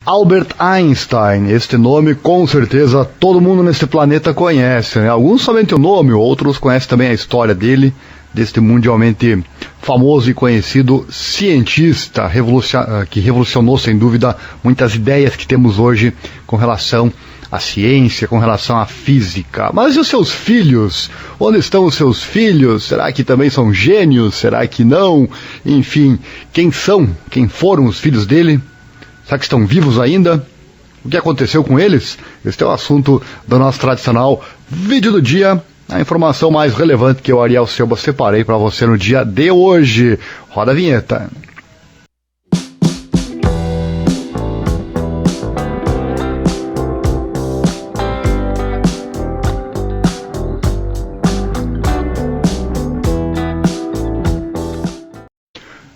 Albert Einstein, este nome com certeza todo mundo nesse planeta conhece, né? Alguns somente o nome, outros conhecem também a história dele, deste mundialmente famoso e conhecido cientista que revolucionou sem dúvida muitas ideias que temos hoje com relação à ciência, com relação à física. Mas e os seus filhos? Onde estão os seus filhos? Será que também são gênios? Será que não? Enfim, quem foram os filhos dele? Será que estão vivos ainda? O que aconteceu com eles? Este é o assunto do nosso tradicional vídeo do dia. A informação mais relevante que eu, Ariel Silva, separei para você no dia de hoje. Roda a vinheta.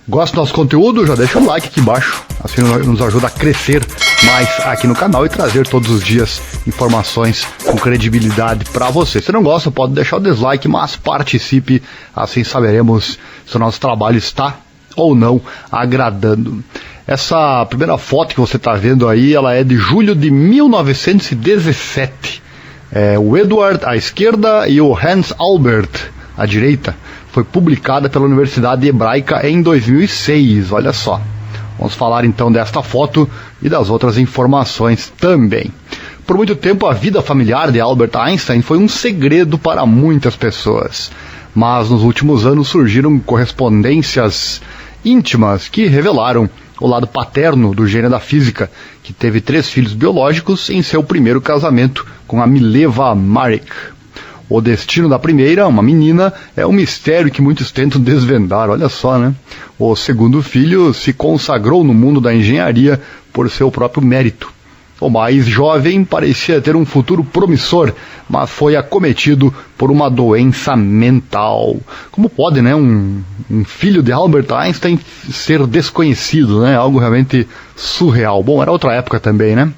Gosta do nosso conteúdo? Já deixa o like aqui embaixo, assim nos ajuda a crescer mais aqui no canal e trazer todos os dias informações com credibilidade para você. Se não gosta, pode deixar o dislike, mas participe, assim saberemos se o nosso trabalho está ou não agradando. Essa primeira foto que você está vendo aí, ela é de julho de 1917. O Edward à esquerda e o Hans Albert à direita. Foi publicada pela Universidade Hebraica em 2006, olha só. Vamos falar então desta foto e das outras informações também. Por muito tempo a vida familiar de Albert Einstein foi um segredo para muitas pessoas. Mas nos últimos anos surgiram correspondências íntimas que revelaram o lado paterno do gênio da física, que teve 3 filhos biológicos em seu primeiro casamento com a Mileva Maric. O destino da primeira, uma menina, é um mistério que muitos tentam desvendar, olha só, né? O segundo filho se consagrou no mundo da engenharia por seu próprio mérito. O mais jovem parecia ter um futuro promissor, mas foi acometido por uma doença mental. Como pode, né, um filho de Albert Einstein ser desconhecido, né? Algo realmente surreal. Bom, era outra época também, né?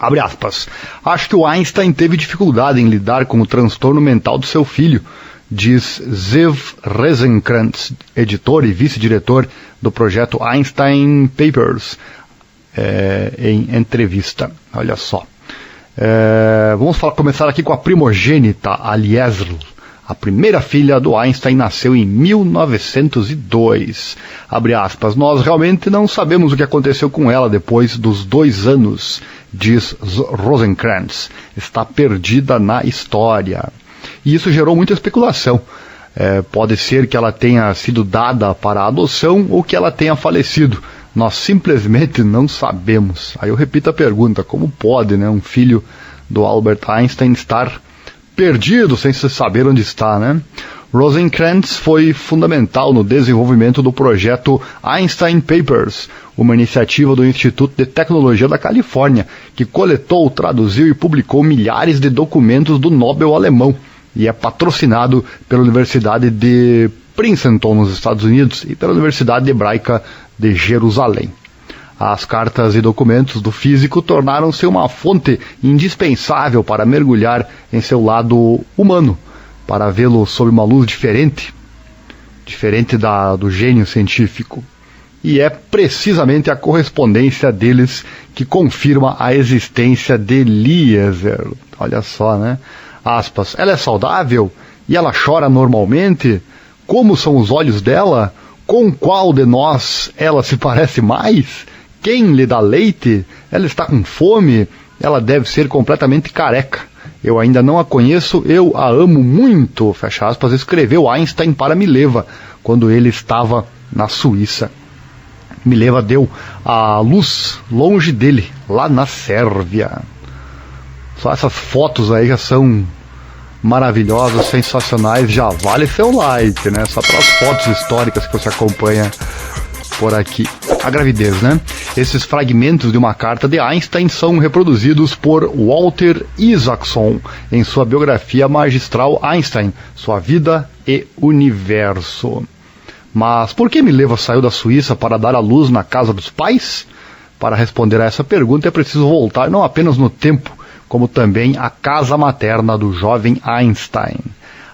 Abre aspas. Acho que o Einstein teve dificuldade em lidar com o transtorno mental do seu filho, diz Zeev Rosenkrantz, editor e vice-diretor do projeto Einstein Papers, em entrevista. Olha só. Vamos começar aqui com a primogênita, a Liesl. A primeira filha do Einstein nasceu em 1902. Abre aspas. Nós realmente não sabemos o que aconteceu com ela depois dos 2 anos, diz Rosenkrantz. Está perdida na história. E isso gerou muita especulação. Pode ser que ela tenha sido dada para adoção ou que ela tenha falecido. Nós simplesmente não sabemos. Aí eu repito a pergunta, como pode, né, um filho do Albert Einstein estar perdido sem se saber onde está, né? Rosenkrantz foi fundamental no desenvolvimento do projeto Einstein Papers, uma iniciativa do Instituto de Tecnologia da Califórnia, que coletou, traduziu e publicou milhares de documentos do Nobel alemão, e é patrocinado pela Universidade de Princeton, nos Estados Unidos, e pela Universidade Hebraica de Jerusalém. As cartas e documentos do físico tornaram-se uma fonte indispensável para mergulhar em seu lado humano, para vê-lo sob uma luz diferente do gênio científico. E é precisamente a correspondência deles que confirma a existência de Eliezer. Olha só, né? Aspas. Ela é saudável? E ela chora normalmente? Como são os olhos dela? Com qual de nós ela se parece mais? Quem lhe dá leite? Ela está com fome? Ela deve ser completamente careca. Eu ainda não a conheço, eu a amo muito, fecha aspas, escreveu Einstein para Mileva, quando ele estava na Suíça. Mileva deu a luz longe dele, lá na Sérvia. Só essas fotos aí já são maravilhosas, sensacionais, já vale seu like, né? Só pelas fotos históricas que você acompanha por aqui. A gravidez, né? Esses fragmentos de uma carta de Einstein são reproduzidos por Walter Isaacson em sua biografia magistral Einstein, Sua Vida e Universo. Mas por que Mileva saiu da Suíça para dar à luz na casa dos pais? Para responder a essa pergunta é preciso voltar não apenas no tempo, como também à casa materna do jovem Einstein.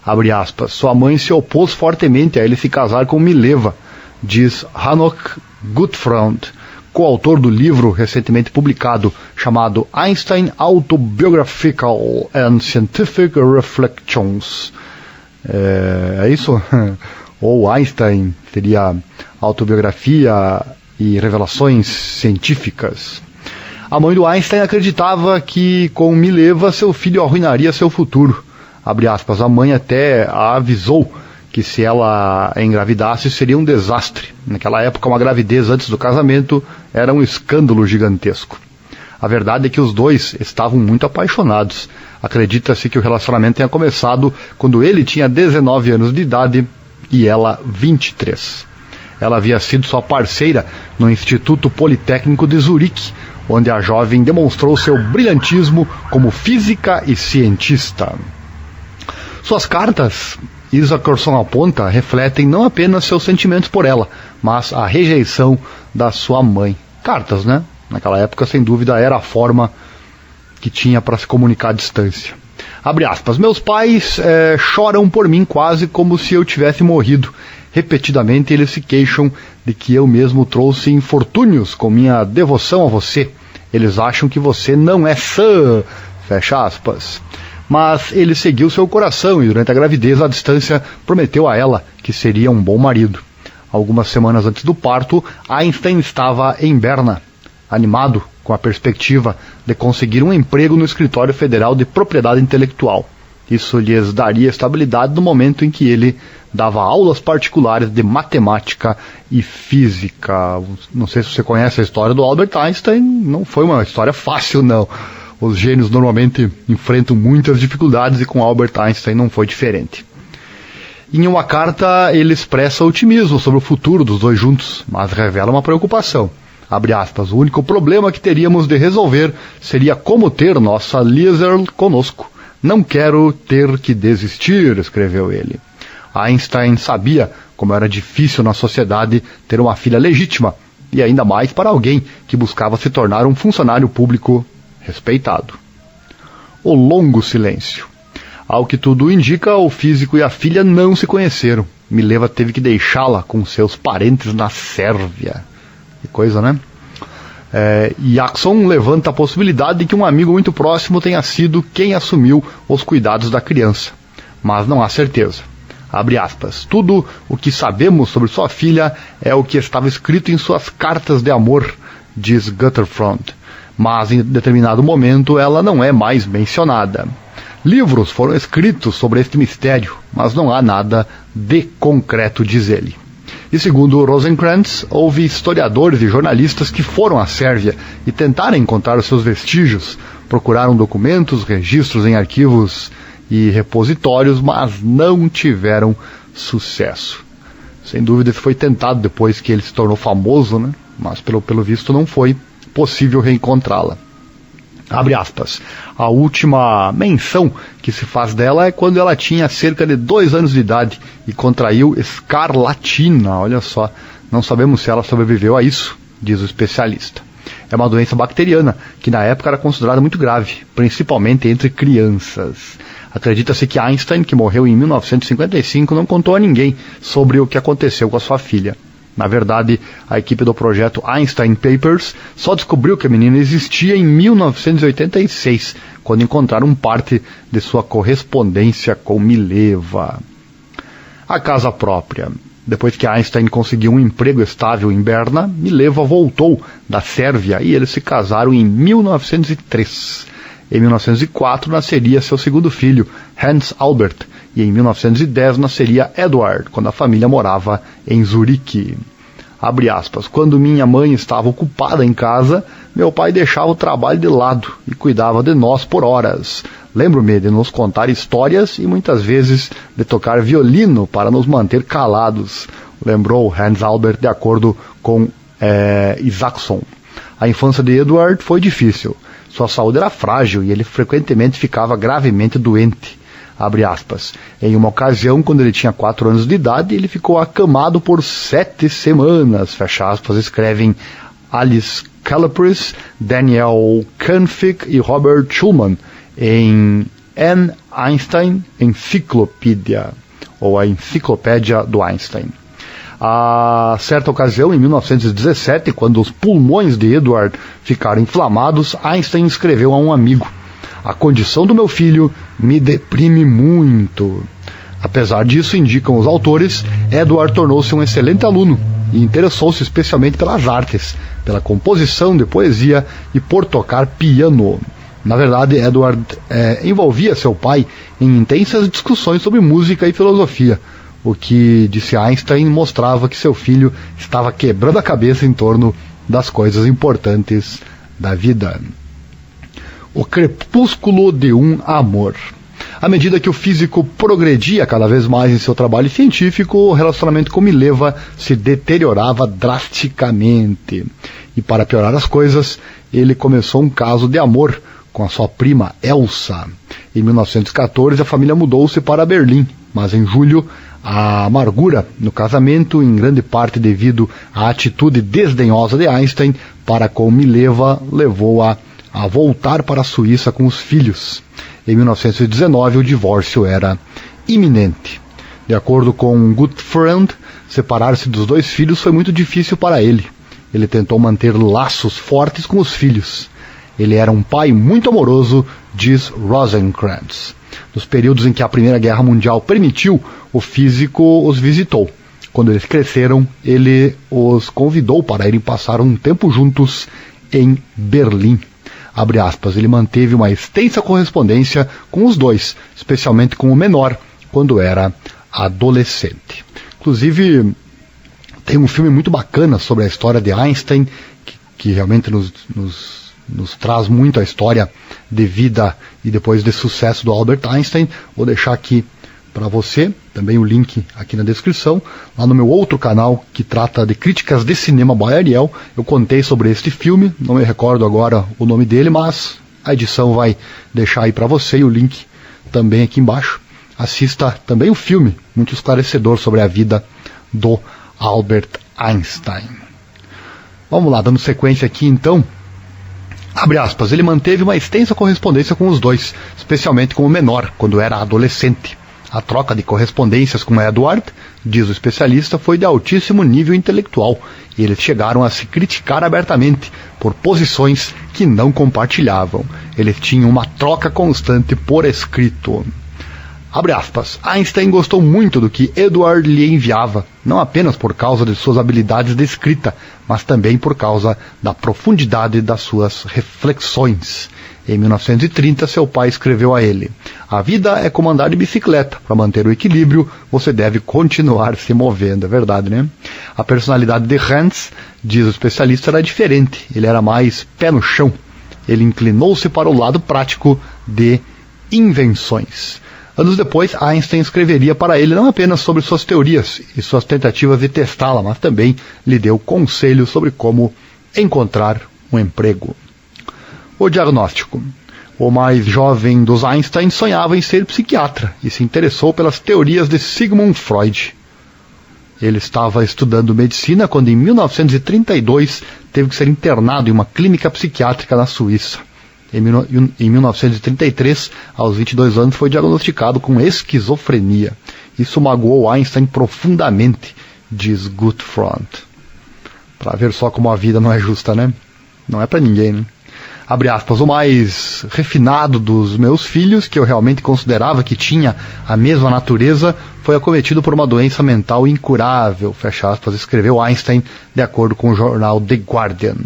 Abre aspas. Sua mãe se opôs fortemente a ele se casar com Mileva, diz Hanok Gutfreund, coautor do livro recentemente publicado chamado Einstein Autobiographical and Scientific Reflections. É isso? Ou Einstein seria autobiografia e revelações científicas. A mãe do Einstein acreditava que com Mileva seu filho arruinaria seu futuro. Abre aspas, a mãe até a avisou que se ela engravidasse seria um desastre. Naquela época, uma gravidez antes do casamento era um escândalo gigantesco. A verdade é que os dois estavam muito apaixonados. Acredita-se que o relacionamento tenha começado quando ele tinha 19 anos de idade e ela 23. Ela havia sido sua parceira no Instituto Politécnico de Zurique, onde a jovem demonstrou seu brilhantismo como física e cientista. Suas cartas, Isa Corson aponta, refletem não apenas seus sentimentos por ela, mas a rejeição da sua mãe. Cartas, né? Naquela época, sem dúvida, era a forma que tinha para se comunicar à distância. Abre aspas, meus pais choram por mim quase como se eu tivesse morrido. Repetidamente eles se queixam de que eu mesmo trouxe infortúnios com minha devoção a você. Eles acham que você não é sã, fecha aspas. Mas ele seguiu seu coração e durante a gravidez, à distância, prometeu a ela que seria um bom marido. Algumas semanas antes do parto, Einstein estava em Berna, animado com a perspectiva de conseguir um emprego no Escritório Federal de Propriedade Intelectual. Isso lhes daria estabilidade no momento em que ele dava aulas particulares de matemática e física. Não sei se você conhece a história do Albert Einstein, não foi uma história fácil, não. Os gênios normalmente enfrentam muitas dificuldades e com Albert Einstein não foi diferente. Em uma carta, ele expressa otimismo sobre o futuro dos dois juntos, mas revela uma preocupação. Abre aspas, o único problema que teríamos de resolver seria como ter nossa Liesl conosco. Não quero ter que desistir, escreveu ele. Einstein sabia como era difícil na sociedade ter uma filha legítima, e ainda mais para alguém que buscava se tornar um funcionário público respeitado. O longo silêncio. Ao que tudo indica, o físico e a filha não se conheceram. Mileva teve que deixá-la com seus parentes na Sérvia. Que coisa, né? Jackson levanta a possibilidade de que um amigo muito próximo tenha sido quem assumiu os cuidados da criança. Mas não há certeza. Abre aspas. Tudo o que sabemos sobre sua filha é o que estava escrito em suas cartas de amor, diz Gutterfront. Mas em determinado momento ela não é mais mencionada. Livros foram escritos sobre este mistério, mas não há nada de concreto, diz ele. E segundo Rosencrantz, houve historiadores e jornalistas que foram à Sérvia e tentaram encontrar os seus vestígios, procuraram documentos, registros em arquivos e repositórios, mas não tiveram sucesso. Sem dúvida foi tentado depois que ele se tornou famoso, né? Mas pelo visto não foi possível reencontrá-la. Abre aspas. A última menção que se faz dela é quando ela tinha cerca de 2 anos de idade e contraiu escarlatina. Olha só, não sabemos se ela sobreviveu a isso, diz o especialista. É uma doença bacteriana que na época era considerada muito grave, principalmente entre crianças. Acredita-se que Einstein, que morreu em 1955, não contou a ninguém sobre o que aconteceu com a sua filha. Na verdade, a equipe do projeto Einstein Papers só descobriu que a menina existia em 1986, quando encontraram parte de sua correspondência com Mileva. A casa própria. Depois que Einstein conseguiu um emprego estável em Berna, Mileva voltou da Sérvia e eles se casaram em 1903. Em 1904 nasceria seu segundo filho, Hans Albert, e em 1910 nasceria Edward, quando a família morava em Zurique. Abre aspas, quando minha mãe estava ocupada em casa, meu pai deixava o trabalho de lado e cuidava de nós por horas. Lembro-me de nos contar histórias e muitas vezes de tocar violino para nos manter calados, lembrou Hans Albert de acordo com Isaacson. A infância de Edward foi difícil. Sua saúde era frágil e ele frequentemente ficava gravemente doente. Abre aspas. Em uma ocasião, quando ele tinha 4 anos de idade, ele ficou acamado por 7 semanas. Fecha aspas, escrevem Alice Calabrese, Daniel Canfick e Robert Schulman em An Einstein Encyclopedia, ou a Enciclopédia do Einstein. A certa ocasião, em 1917, quando os pulmões de Edward ficaram inflamados, Einstein escreveu a um amigo: "A condição do meu filho me deprime muito." Apesar disso, indicam os autores, Edward tornou-se um excelente aluno e interessou-se especialmente pelas artes, pela composição de poesia e por tocar piano. Na verdade, Edward envolvia seu pai em intensas discussões sobre música e filosofia, o que, disse Einstein, mostrava que seu filho estava quebrando a cabeça em torno das coisas importantes da vida. O crepúsculo de um amor. À medida que o físico progredia cada vez mais em seu trabalho científico, o relacionamento com Mileva se deteriorava drasticamente. E para piorar as coisas, ele começou um caso de amor com a sua prima Elsa. Em 1914, a família mudou-se para Berlim, mas em julho, a amargura no casamento, em grande parte devido à atitude desdenhosa de Einstein para com Mileva, levou-a a voltar para a Suíça com os filhos. Em 1919, o divórcio era iminente. De acordo com Gutfreund, separar-se dos dois filhos foi muito difícil para ele. Ele tentou manter laços fortes com os filhos. Ele era um pai muito amoroso, diz Rosenkranz. Nos períodos em que a Primeira Guerra Mundial permitiu, o físico os visitou. Quando eles cresceram, ele os convidou para irem passar um tempo juntos em Berlim. Abre aspas, ele manteve uma extensa correspondência com os dois, especialmente com o menor, quando era adolescente. Inclusive, tem um filme muito bacana sobre a história de Einstein, que realmente nos traz muito a história de vida e depois de sucesso do Albert Einstein. Vou deixar aqui para você, também o link aqui na descrição. Lá no meu outro canal, que trata de críticas de cinema by Ariel, eu contei sobre este filme, não me recordo agora o nome dele, mas a edição vai deixar aí para você e o link também aqui embaixo. Assista também o filme, muito esclarecedor sobre a vida do Albert Einstein. Vamos lá, dando sequência aqui então. Abre aspas, ele manteve uma extensa correspondência com os dois, especialmente com o menor, quando era adolescente. A troca de correspondências com Edward, diz o especialista, foi de altíssimo nível intelectual, e eles chegaram a se criticar abertamente por posições que não compartilhavam. Eles tinham uma troca constante por escrito. Abre aspas, Einstein gostou muito do que Edward lhe enviava, não apenas por causa de suas habilidades de escrita, mas também por causa da profundidade das suas reflexões. Em 1930, seu pai escreveu a ele: "A vida é como andar de bicicleta. Para manter o equilíbrio, você deve continuar se movendo." É verdade, né? A personalidade de Hans, diz o especialista, era diferente. Ele era mais pé no chão. Ele inclinou-se para o lado prático de invenções. Anos depois, Einstein escreveria para ele não apenas sobre suas teorias e suas tentativas de testá-la, mas também lhe deu conselhos sobre como encontrar um emprego. O diagnóstico. O mais jovem dos Einstein sonhava em ser psiquiatra e se interessou pelas teorias de Sigmund Freud. Ele estava estudando medicina quando, em 1932, teve que ser internado em uma clínica psiquiátrica na Suíça. Em 1933, aos 22 anos, foi diagnosticado com esquizofrenia. Isso magoou Einstein profundamente, diz Gutfreund. Para ver só como a vida não é justa, né? Não é para ninguém, né? Abre aspas, o mais refinado dos meus filhos, que eu realmente considerava que tinha a mesma natureza, foi acometido por uma doença mental incurável, fecha aspas, escreveu Einstein, de acordo com o jornal The Guardian.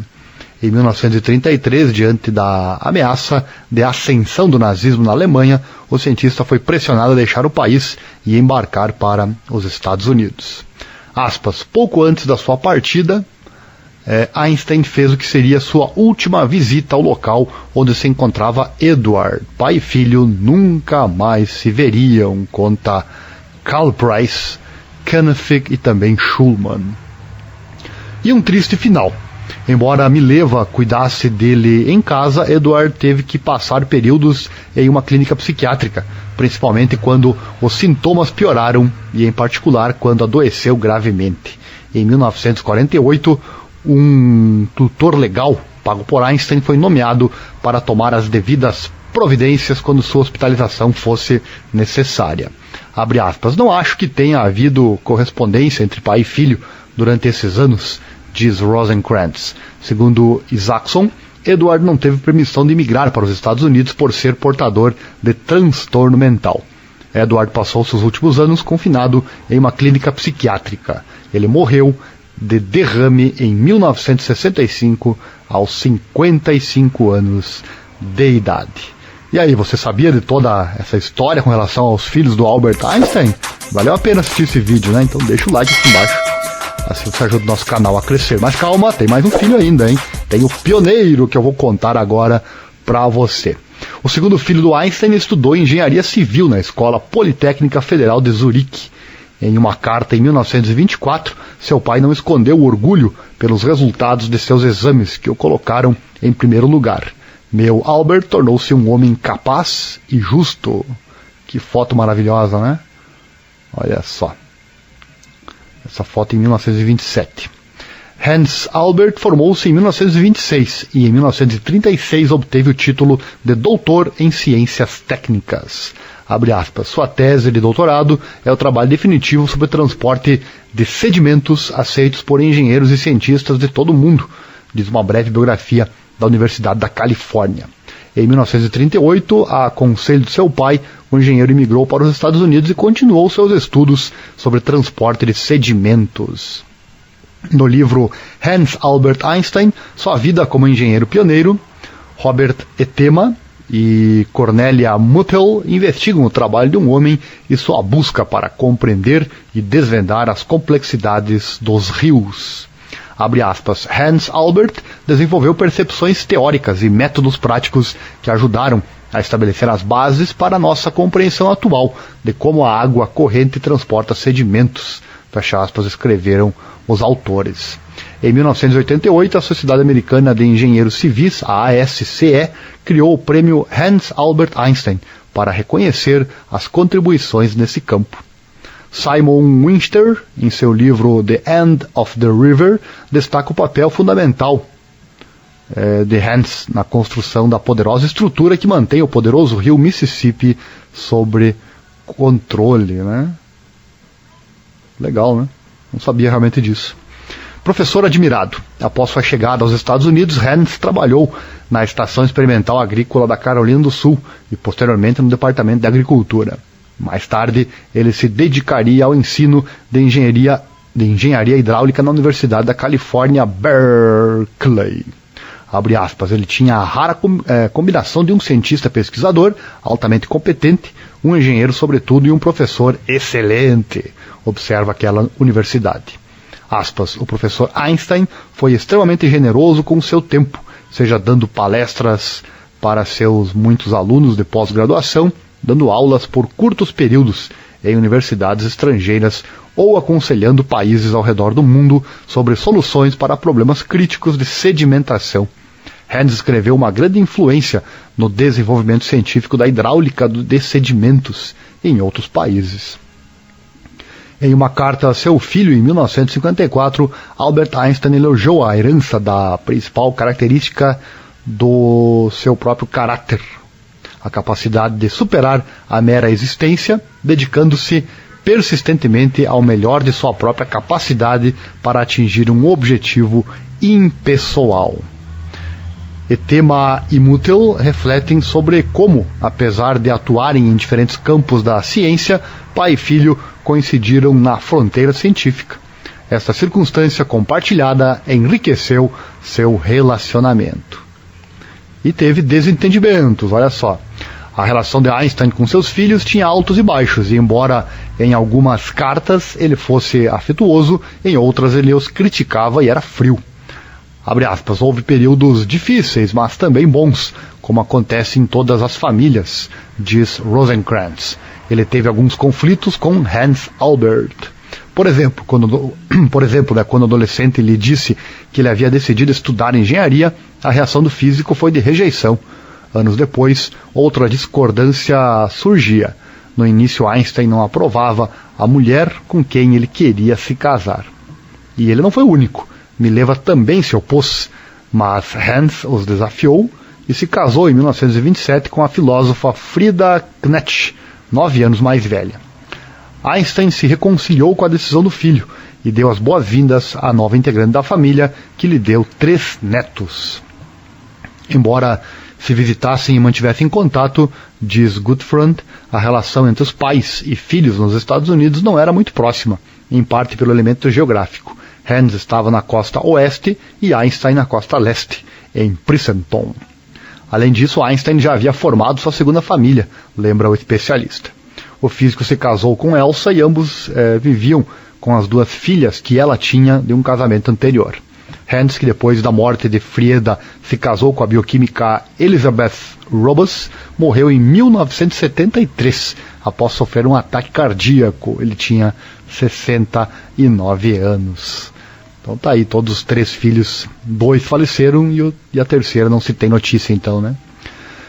Em 1933, diante da ameaça de ascensão do nazismo na Alemanha, o cientista foi pressionado a deixar o país e embarcar para os Estados Unidos. Aspas, pouco antes da sua partida, Einstein fez o que seria sua última visita ao local onde se encontrava Edward. Pai e filho nunca mais se veriam, conta Karl Price, Kenneth e também Schulman. E um triste final. Embora Mileva cuidasse dele em casa, Edward teve que passar períodos em uma clínica psiquiátrica, principalmente quando os sintomas pioraram e, em particular, quando adoeceu gravemente. Em 1948, um tutor legal, pago por Einstein, foi nomeado para tomar as devidas providências quando sua hospitalização fosse necessária. Abre aspas, não acho que tenha havido correspondência entre pai e filho durante esses anos, diz Rosencrantz. Segundo Isaacson, Edward não teve permissão de migrar para os Estados Unidos por ser portador de transtorno mental. Edward passou seus últimos anos confinado em uma clínica psiquiátrica. Ele morreu de derrame em 1965, aos 55 anos de idade. E aí, você sabia de toda essa história com relação aos filhos do Albert Einstein? Valeu a pena assistir esse vídeo, né? Então deixa o like aqui embaixo, assim você ajuda o nosso canal a crescer. Mas calma, tem mais um filho ainda, hein? Tem o pioneiro que eu vou contar agora pra você. O segundo filho do Einstein estudou engenharia civil na Escola Politécnica Federal de Zurique. Em uma carta em 1924, seu pai não escondeu o orgulho pelos resultados de seus exames, que o colocaram em primeiro lugar. Meu Albert tornou-se um homem capaz e justo. Que foto maravilhosa, né? Olha só. Essa foto em 1927. Hans Albert formou-se em 1926 e em 1936 obteve o título de doutor em ciências técnicas. Abre aspas, sua tese de doutorado é o trabalho definitivo sobre o transporte de sedimentos aceitos por engenheiros e cientistas de todo o mundo, diz uma breve biografia da Universidade da Califórnia. Em 1938, a conselho de seu pai, o engenheiro imigrou para os Estados Unidos e continuou seus estudos sobre transporte de sedimentos. No livro Hans Albert Einstein, sua vida como engenheiro pioneiro, Robert Etema e Cornelia Muttel investigam o trabalho de um homem e sua busca para compreender e desvendar as complexidades dos rios. Abre aspas, Hans Albert desenvolveu percepções teóricas e métodos práticos que ajudaram a estabelecer as bases para a nossa compreensão atual de como a água corrente transporta sedimentos, fecha aspas, escreveram os autores. Em 1988, a Sociedade Americana de Engenheiros Civis, a ASCE, criou o prêmio Hans Albert Einstein para reconhecer as contribuições nesse campo. Simon Winchester, em seu livro The End of the River, destaca o papel fundamental de Hans na construção da poderosa estrutura que mantém o poderoso rio Mississippi sob controle, né? Legal, né? Não sabia realmente disso. Professor admirado. Após sua chegada aos Estados Unidos, Hans trabalhou na Estação Experimental Agrícola da Carolina do Sul e posteriormente no Departamento de Agricultura. Mais tarde, ele se dedicaria ao ensino de engenharia hidráulica na Universidade da Califórnia, Berkeley. Abre aspas, ele tinha a rara combinação de um cientista pesquisador altamente competente, um engenheiro sobretudo e um professor excelente, observa aquela universidade. Aspas, o professor Einstein foi extremamente generoso com o seu tempo, seja dando palestras para seus muitos alunos de pós-graduação, dando aulas por curtos períodos em universidades estrangeiras ou aconselhando países ao redor do mundo sobre soluções para problemas críticos de sedimentação. Hans escreveu uma grande influência no desenvolvimento científico da hidráulica de sedimentos em outros países. Em uma carta a seu filho em 1954, Albert Einstein elogiou a herança da principal característica do seu próprio caráter, a capacidade de superar a mera existência, dedicando-se persistentemente ao melhor de sua própria capacidade para atingir um objetivo impessoal. Etema e Muttel refletem sobre como, apesar de atuarem em diferentes campos da ciência, pai e filho coincidiram na fronteira científica. Esta circunstância compartilhada enriqueceu seu relacionamento. E teve desentendimentos, olha só. A relação de Einstein com seus filhos tinha altos e baixos, e embora em algumas cartas ele fosse afetuoso, em outras ele os criticava e era frio. Abre aspas, houve períodos difíceis, mas também bons, como acontece em todas as famílias, diz Rosencrantz. Ele teve alguns conflitos com Hans Albert. Por exemplo, quando adolescente lhe disse que ele havia decidido estudar engenharia, a reação do físico foi de rejeição. Anos depois, outra discordância surgia. No início, Einstein não aprovava a mulher com quem ele queria se casar. E ele não foi o único. Mileva também se opôs, mas Hans os desafiou e se casou em 1927 com a filósofa Frida Knetsch, 9 anos mais velha. Einstein se reconciliou com a decisão do filho e deu as boas-vindas à nova integrante da família, que lhe deu 3 netos. Embora se visitassem e mantivessem contato, diz Gutfreund, a relação entre os pais e filhos nos Estados Unidos não era muito próxima, em parte pelo elemento geográfico. Hans estava na costa oeste e Einstein na costa leste, em Princeton. Além disso, Einstein já havia formado sua segunda família, lembra o especialista. O físico se casou com Elsa e ambos viviam com as 2 filhas que ela tinha de um casamento anterior. Hans, que depois da morte de Frieda se casou com a bioquímica Elizabeth Robus, morreu em 1973, após sofrer um ataque cardíaco. Ele tinha 69 anos. Então tá aí, todos os 3 filhos, 2 faleceram e a terceira não se tem notícia então, né?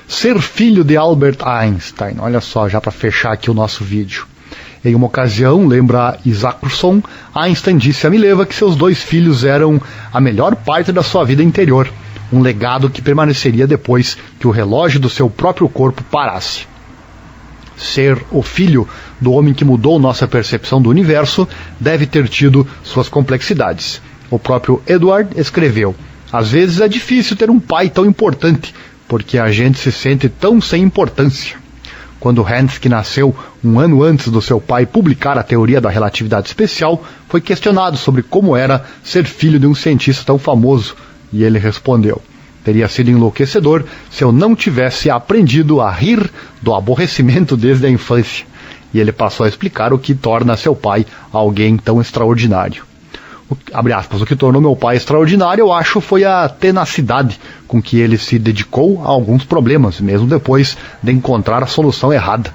Ser filho de Albert Einstein, olha só, já para fechar aqui o nosso vídeo. Em uma ocasião, lembra Isaacson, Einstein disse a Mileva que seus 2 filhos eram a melhor parte da sua vida interior, um legado que permaneceria depois que o relógio do seu próprio corpo parasse. Ser o filho do homem que mudou nossa percepção do universo deve ter tido suas complexidades. O próprio Edward escreveu: às vezes é difícil ter um pai tão importante, porque a gente se sente tão sem importância. Quando Hans, que nasceu um ano antes do seu pai publicar a teoria da relatividade especial, foi questionado sobre como era ser filho de um cientista tão famoso, e ele respondeu: teria sido enlouquecedor se eu não tivesse aprendido a rir do aborrecimento desde a infância. E ele passou a explicar o que torna seu pai alguém tão extraordinário. Abre aspas, o que tornou meu pai extraordinário, eu acho, foi a tenacidade com que ele se dedicou a alguns problemas, mesmo depois de encontrar a solução errada.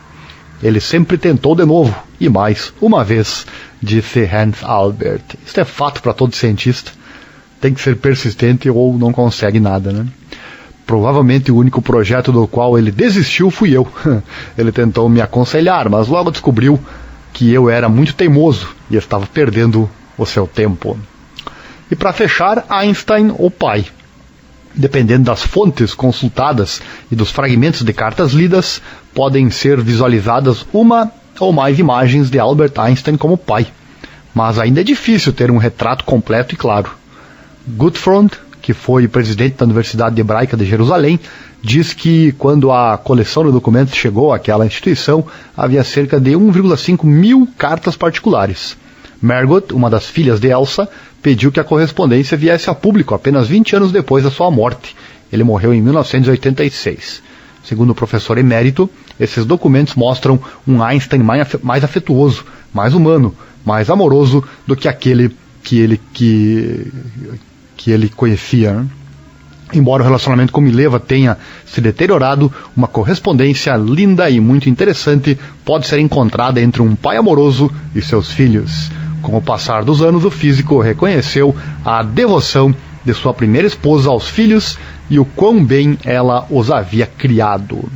Ele sempre tentou de novo, e mais uma vez, disse Hans Albert. Isso é fato para todo cientista. Tem que ser persistente ou não consegue nada, né? Provavelmente o único projeto do qual ele desistiu fui eu. Ele tentou me aconselhar, mas logo descobriu que eu era muito teimoso e estava perdendo o seu tempo. E para fechar, Einstein, o pai. Dependendo das fontes consultadas e dos fragmentos de cartas lidas, podem ser visualizadas uma ou mais imagens de Albert Einstein como pai. Mas ainda é difícil ter um retrato completo e claro. Gutfreund, que foi presidente da Universidade Hebraica de Jerusalém, diz que quando a coleção de documentos chegou àquela instituição, havia cerca de 1,5 mil cartas particulares. Margot, uma das filhas de Elsa, pediu que a correspondência viesse a público apenas 20 anos depois da sua morte. Ele morreu em 1986. Segundo o professor emérito, esses documentos mostram um Einstein mais afetuoso, mais humano, mais amoroso do que aquele que ele conhecia, né? Embora o relacionamento com Mileva tenha se deteriorado, uma correspondência linda e muito interessante pode ser encontrada entre um pai amoroso e seus filhos. Com o passar dos anos, o físico reconheceu a devoção de sua primeira esposa aos filhos e o quão bem ela os havia criado.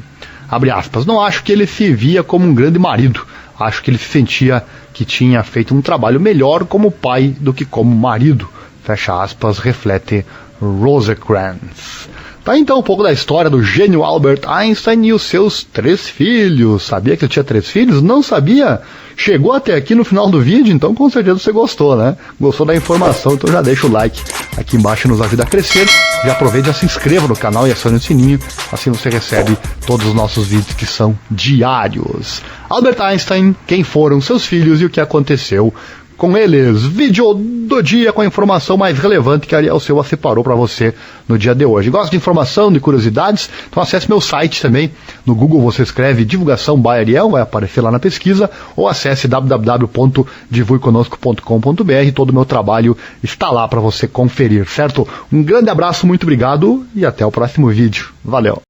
Abre aspas, não acho que ele se via como um grande marido, acho que ele se sentia que tinha feito um trabalho melhor como pai do que como marido. Fecha aspas, reflete Rosecrans. Tá então um pouco da história do gênio Albert Einstein e os seus 3 filhos. Sabia que ele tinha 3 filhos? Não sabia? Chegou até aqui no final do vídeo, então com certeza você gostou, né? Gostou da informação, então já deixa o like aqui embaixo, nos ajuda a crescer. Já aproveita e já se inscreva no canal e acione o sininho, assim você recebe todos os nossos vídeos que são diários. Albert Einstein, quem foram seus filhos e o que aconteceu com eles. Vídeo do dia com a informação mais relevante que a Ariel Silva separou para você no dia de hoje. Gosta de informação, de curiosidades? Então acesse meu site também. No Google você escreve Divulgação by Ariel, vai aparecer lá na pesquisa, ou acesse www.divulgueconosco.com.br. Todo o meu trabalho está lá para você conferir, certo? Um grande abraço, muito obrigado e até o próximo vídeo. Valeu!